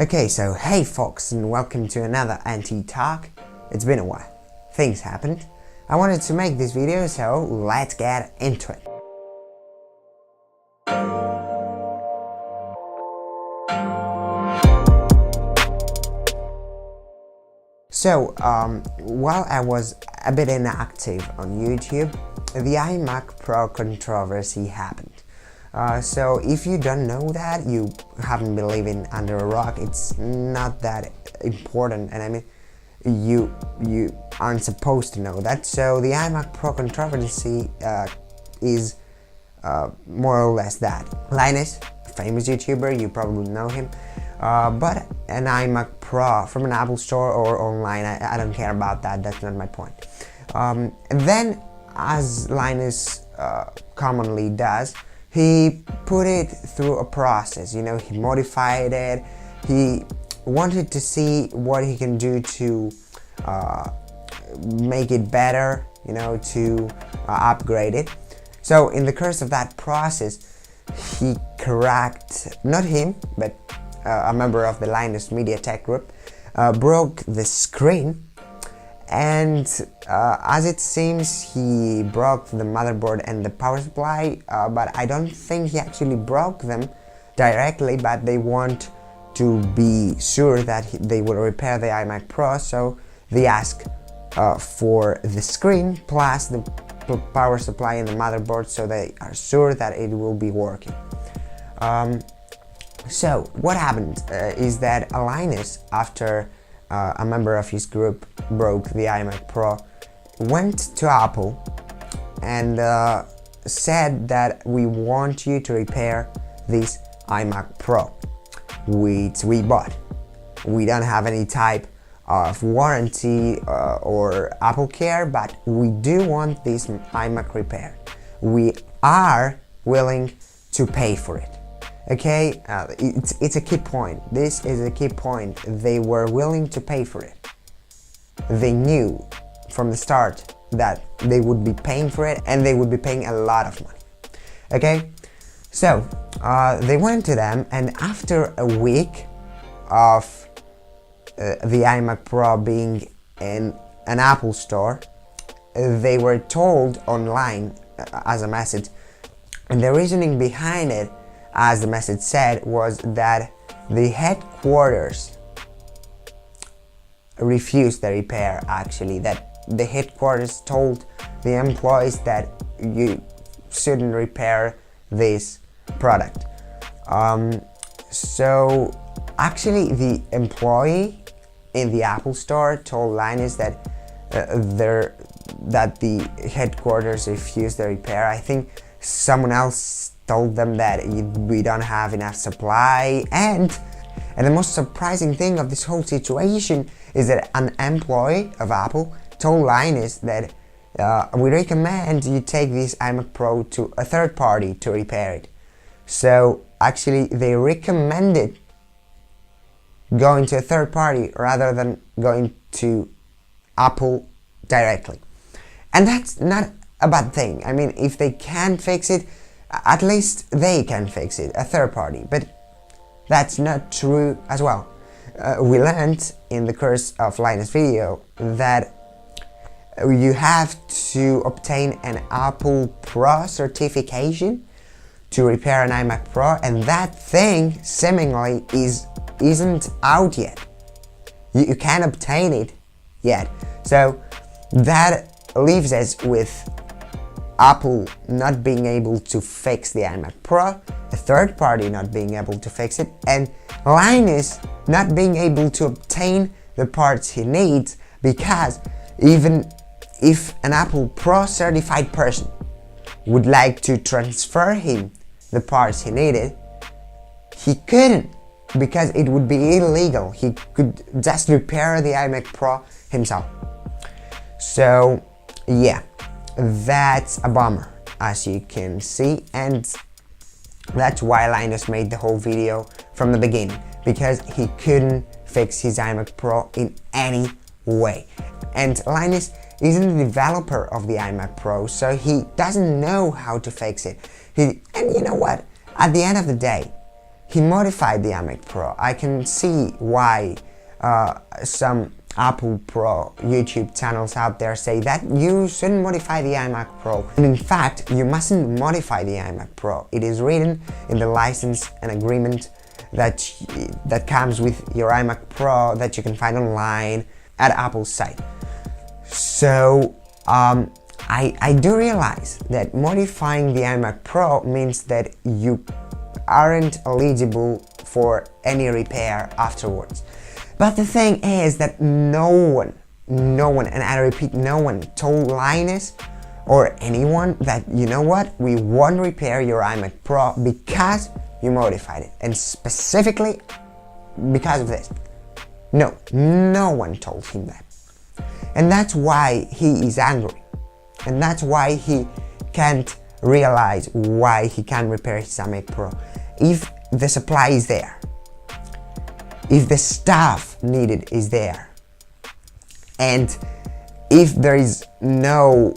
Okay, so hey folks, and welcome to another IT talk. It's been a while. Things happened. I wanted to make this video, so let's get into it. So, while I was a bit inactive on YouTube, the iMac Pro controversy happened. So if you don't know that, you haven't been living under a rock. It's not that important, and I mean, you aren't supposed to know that. So the iMac Pro controversy is more or less that. Linus, a famous YouTuber, you probably know him, but an iMac Pro from an Apple store or online, I don't care about that, that's not my point. And then, as Linus commonly does, he put it through a process, he modified it, he wanted to see what he can do to make it better, to upgrade it. So in the course of that process, he not him, but a member of the Linus Media Tech group, broke the screen. And as it seems, he broke the motherboard and the power supply, but I don't think he actually broke them directly, but they want to be sure that they will repair the iMac Pro, so they ask for the screen plus the power supply and the motherboard, so they are sure that it will be working. So what happened is that Linus, after a member of his group broke the iMac Pro, went to Apple and said that we want you to repair this iMac Pro, which we bought. We don't have any type of warranty or Apple Care, but we do want this iMac repaired. We are willing to pay for it. Okay, it's a key point. This is a key point. They were willing to pay for it. They knew from the start that they would be paying for it, and they would be paying a lot of money. Okay, so they went to them, and after a week of the iMac Pro being in an Apple store, they were told online as a message, and the reasoning behind it, as the message said, was that the headquarters refused the repair. Actually, that the headquarters told the employees that you shouldn't repair this product. So actually, the employee in the Apple store told Linus that that the headquarters refused the repair. I think someone else told them that we don't have enough supply, and the most surprising thing of this whole situation is that an employee of Apple told Linus that we recommend you take this iMac Pro to a third party to repair it. So actually they recommended going to a third party rather than going to Apple directly. And that's not a bad thing. I mean, if they can't fix it, at least they can fix it, a third party. But that's not true as well. We learned in the course of Linus' video that you have to obtain an Apple Pro certification to repair an iMac Pro, and that thing seemingly isn't out yet. You can't obtain it yet. So that leaves us with Apple not being able to fix the iMac Pro, a third party not being able to fix it, and Linus not being able to obtain the parts he needs, because even if an Apple Pro certified person would like to transfer him the parts he needed, he couldn't, because it would be illegal. He could just repair the iMac Pro himself. So yeah, that's a bummer, as you can see, and that's why Linus made the whole video from the beginning, because he couldn't fix his iMac Pro in any way. And Linus isn't the developer of the iMac Pro, so he doesn't know how to fix it. And you know what? At the end of the day, he modified the iMac Pro. I can see why some Apple Pro YouTube channels out there say that you shouldn't modify the iMac Pro. And in fact, you mustn't modify the iMac Pro. It is written in the license and agreement that comes with your iMac Pro that you can find online at Apple's site. So I do realize that modifying the iMac Pro means that you aren't eligible for any repair afterwards. But the thing is that no one, and I repeat, no one told Linus or anyone that, you know what, we won't repair your iMac Pro because you modified it, and specifically because of this. No one told him that. And that's why he is angry. And that's why he can't realize why he can't repair his iMac Pro. If the supply is there, if the stuff needed is there, and if there is no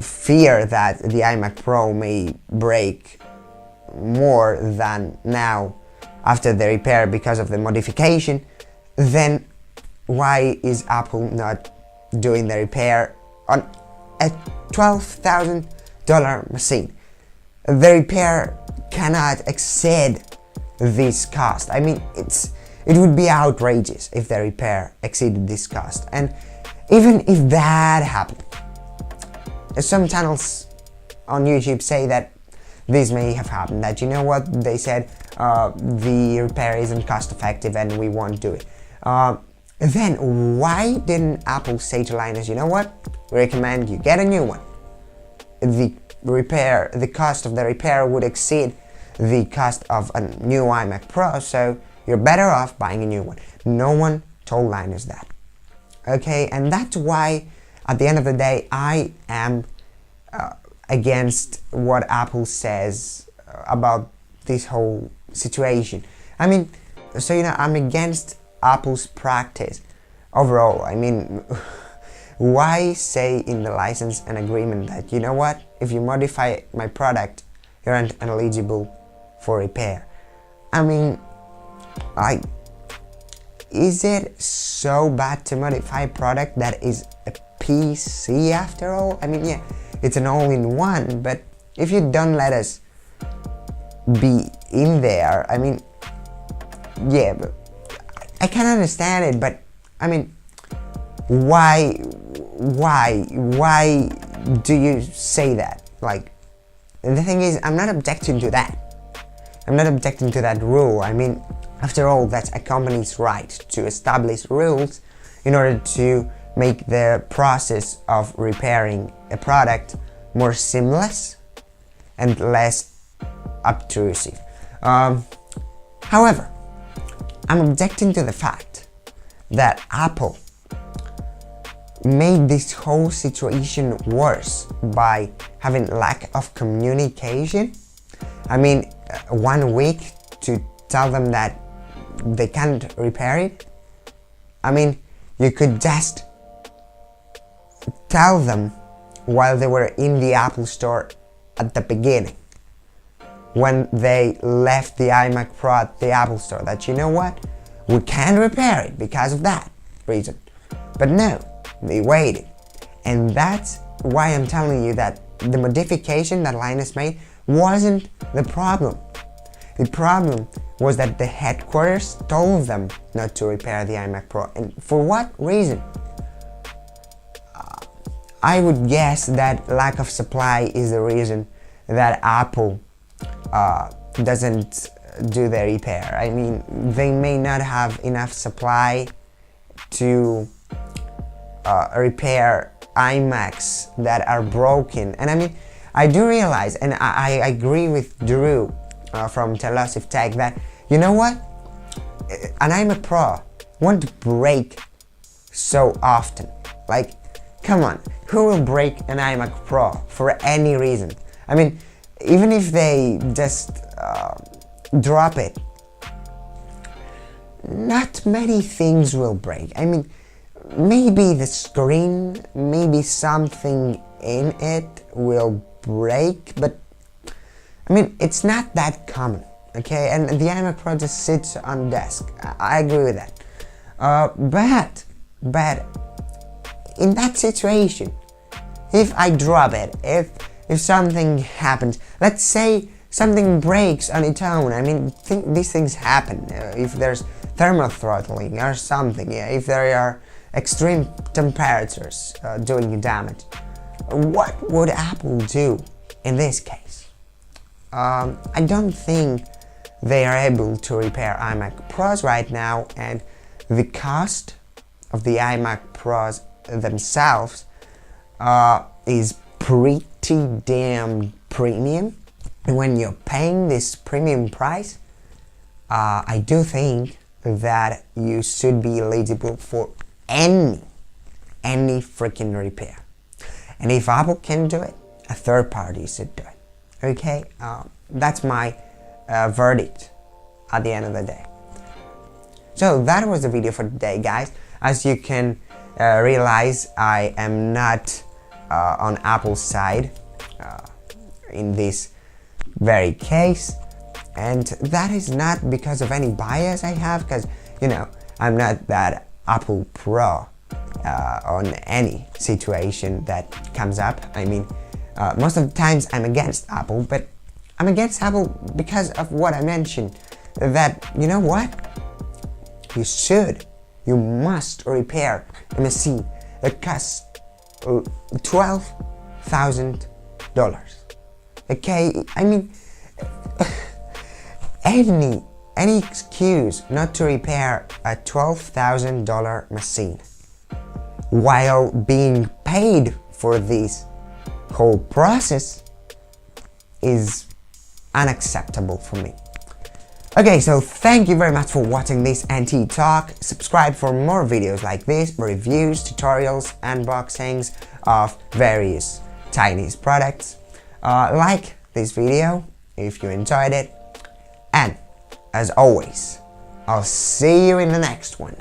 fear that the iMac Pro may break more than now after the repair because of the modification, then why is Apple not doing the repair on a $12,000 machine? The repair cannot exceed this cost. I mean, it would be outrageous if the repair exceeded this cost. And even if that happened, some channels on YouTube say that this may have happened, that, you know what, they said the repair isn't cost effective and we won't do it. Then why didn't Apple say to Linus, you know what, we recommend you get a new one. The cost of the repair would exceed the cost of a new iMac Pro, so you're better off buying a new one. No one told Linus that. Okay, and that's why at the end of the day I am against what Apple says about this whole situation. I mean, so you know, I'm against Apple's practice overall. I mean, why say in the license and agreement that, you know what, if you modify my product, you're ineligible for repair? I mean, is it so bad to modify a product that is a PC after all? I mean, yeah, it's an all-in-one, but if you don't let us be in there, I mean, yeah, but I can understand it, but I mean, why do you say that? Like, the thing is, I'm not objecting to that. I'm not objecting to that rule. I mean, after all, that's a company's right to establish rules in order to make the process of repairing a product more seamless and less obtrusive. However, I'm objecting to the fact that Apple made this whole situation worse by having lack of communication. I mean, 1 week to tell them that they can't repair it. I mean, you could just tell them while they were in the Apple Store at the beginning, when they left the iMac Pro at the Apple Store, that, you know what, we can't repair it because of that reason. But no, they waited. And that's why I'm telling you that the modification that Linus made wasn't the problem. The problem was that the headquarters told them not to repair the iMac Pro. And for what reason? I would guess that lack of supply is the reason that Apple doesn't do the repair. I mean, they may not have enough supply to repair iMacs that are broken. And I mean, I do realize, and I agree with Drew from Telosive Tech, that, you know what, an iMac Pro won't break so often. Like, come on, who will break an iMac Pro for any reason? I mean, even if they just drop it, not many things will break. I mean, maybe the screen, maybe something in it will break, but I mean, it's not that common okay, and the iMac Pro just sits on the desk. I agree with that. But in that situation, if I drop it, if something happens, let's say something breaks on its own. I mean, these things happen. If there's thermal throttling or something, yeah, if there are extreme temperatures doing damage, what would Apple do in this case? I don't think they are able to repair iMac Pros right now, and the cost of the iMac Pros themselves is pretty damn premium. And when you're paying this premium price, I do think that you should be eligible for any freaking repair. And if Apple can do it, a third party should do it. Okay, that's my verdict at the end of the day. So that was the video for today, guys. As you can realize, I am not on Apple's side in this very case, and that is not because of any bias I have, because you know I'm not that Apple Pro on any situation that comes up. I mean, most of the times I'm against Apple, but I'm against Apple because of what I mentioned, that you know what, you must repair a machine that costs $12,000. Okay, I mean, any excuse not to repair a $12,000 machine while being paid for this whole process is unacceptable for me. Okay, so thank you very much for watching this NT Talk. Subscribe for more videos like this, reviews, tutorials, unboxings of various Chinese products. Like this video if you enjoyed it, and as always, I'll see you in the next one.